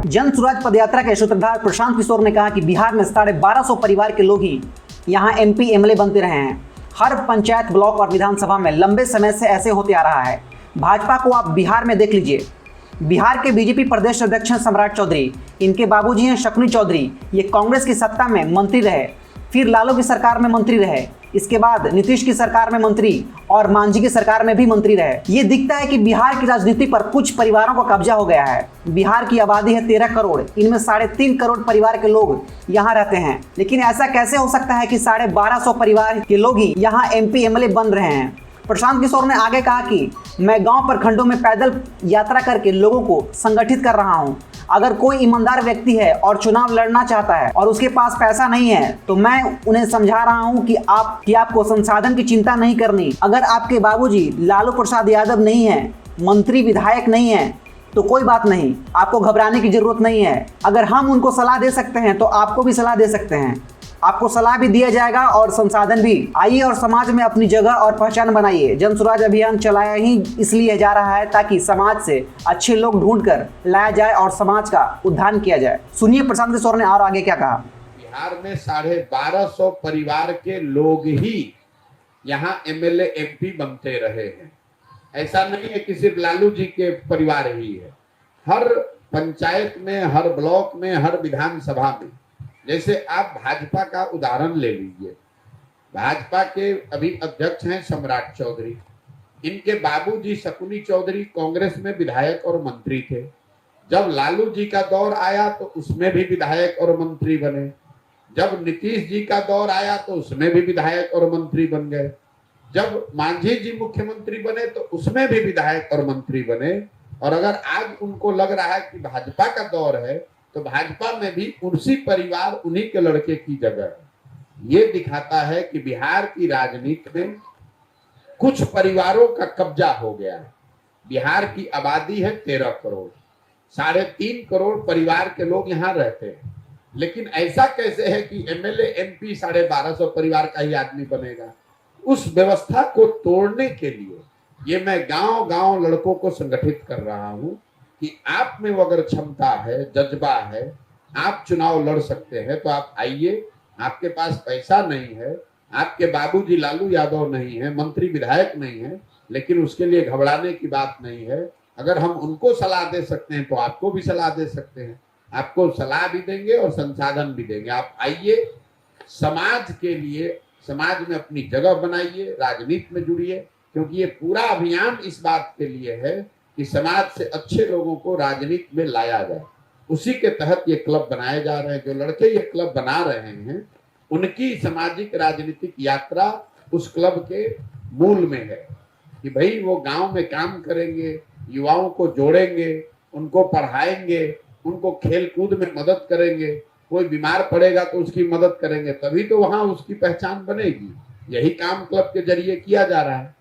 जन सुराज पदयात्रा के सूत्रधार प्रशांत किशोर ने कहा कि बिहार में 1250 परिवार के लोग ही यहां एमपी एमएलए बनते रहे हैं। हर पंचायत, ब्लॉक और विधानसभा में लंबे समय से ऐसे होते आ रहा है। भाजपा को आप बिहार में देख लीजिए। बिहार के बीजेपी प्रदेश अध्यक्ष हैं सम्राट चौधरी, इनके बाबूजी हैं शकुनी चौधरी। ये कांग्रेस की सत्ता में मंत्री रहे, फिर लालू की सरकार में मंत्री रहे, इसके बाद नीतीश की सरकार में मंत्री और मांझी की सरकार में भी मंत्री रहे। ये दिखता है कि बिहार की राजनीति पर कुछ परिवारों का कब्जा हो गया है। बिहार की आबादी है 13 करोड़, इनमें 3.5 करोड़ परिवार के लोग यहाँ रहते हैं। लेकिन ऐसा कैसे हो सकता है कि 1250 परिवार के लोग ही यहाँ एमपी एमएलए बन रहे हैं। प्रशांत किशोर ने आगे कहा कि मैं गांव प्रखंडों में पैदल यात्रा करके लोगों को संगठित कर रहा हूं। अगर कोई ईमानदार व्यक्ति है और चुनाव लड़ना चाहता है और उसके पास पैसा नहीं है तो मैं उन्हें समझा रहा हूं कि आपको संसाधन की चिंता नहीं करनी। अगर आपके बाबूजी लालू प्रसाद यादव नहीं है, मंत्री विधायक नहीं है, तो कोई बात नहीं, आपको घबराने की जरूरत नहीं है। अगर हम उनको सलाह दे सकते हैं तो आपको भी सलाह दे सकते हैं। आपको सलाह भी दिया जाएगा और संसाधन भी। आइए और समाज में अपनी जगह और पहचान बनाइए। जन सुराज अभियान चलाया ही इसलिए जा रहा है ताकि समाज से अच्छे लोग ढूंढ कर लाया जाए और समाज का उद्धार किया जाए। सुनिए प्रशांत किशोर ने और आगे क्या कहा। बिहार में 1250 परिवार के लोग ही यहाँ एमएलए एमपी बनते रहे हैं। ऐसा नहीं है कि सिर्फ लालू जी के परिवार ही है। हर पंचायत में, हर ब्लॉक में, हर विधानसभा में। जैसे आप भाजपा का उदाहरण ले लीजिए। भाजपा के अभी अध्यक्ष हैं सम्राट चौधरी। इनके बाबूजी शकुनी चौधरी कांग्रेस में विधायक और मंत्री थे। जब लालू जी का दौर आया तो उसमें भी विधायक और मंत्री बने। जब नीतीश जी का दौर आया तो उसमें भी विधायक और मंत्री बन गए। जब मांझी जी मुख्यमंत्री बने तो उसमें भी विधायक और मंत्री बने। और अगर आज उनको लग रहा है कि भाजपा का दौर है तो भाजपा में भी उसी परिवार, उन्हीं के लड़के की जगह है। ये दिखाता है कि बिहार की राजनीति में कुछ परिवारों का कब्जा हो गया है। बिहार की आबादी है 13 करोड़, 3.5 करोड़ परिवार के लोग यहाँ रहते हैं। लेकिन ऐसा कैसे है कि एमएलए एमपी 1250 परिवार का ही आदमी बनेगा? उस व्यवस्था को तोड़ने के लिए ये मैं गांव-गांव लड़कों को संगठित कर रहा हूँ कि आप में वो अगर क्षमता है, जज्बा है, आप चुनाव लड़ सकते हैं तो आप आइए। आपके पास पैसा नहीं है, आपके बाबूजी लालू यादव नहीं है, मंत्री विधायक नहीं है, लेकिन उसके लिए घबराने की बात नहीं है। अगर हम उनको सलाह दे सकते हैं तो आपको भी सलाह दे सकते हैं। आपको सलाह भी देंगे और संसाधन भी देंगे। आप आइए, समाज के लिए, समाज में अपनी जगह बनाइए, राजनीति में जुड़िए, क्योंकि ये पूरा अभियान इस बात के लिए है कि समाज से अच्छे लोगों को राजनीति में लाया जाए। उसी के तहत ये क्लब बनाए जा रहे हैं। जो लड़के ये क्लब बना रहे हैं उनकी सामाजिक राजनीतिक यात्रा उस क्लब के मूल में है कि भाई वो गांव में काम करेंगे, युवाओं को जोड़ेंगे, उनको पढ़ाएंगे, उनको खेल कूद में मदद करेंगे, कोई बीमार पड़ेगा तो उसकी मदद करेंगे, तभी तो वहां उसकी पहचान बनेगी। यही काम क्लब के जरिए किया जा रहा है।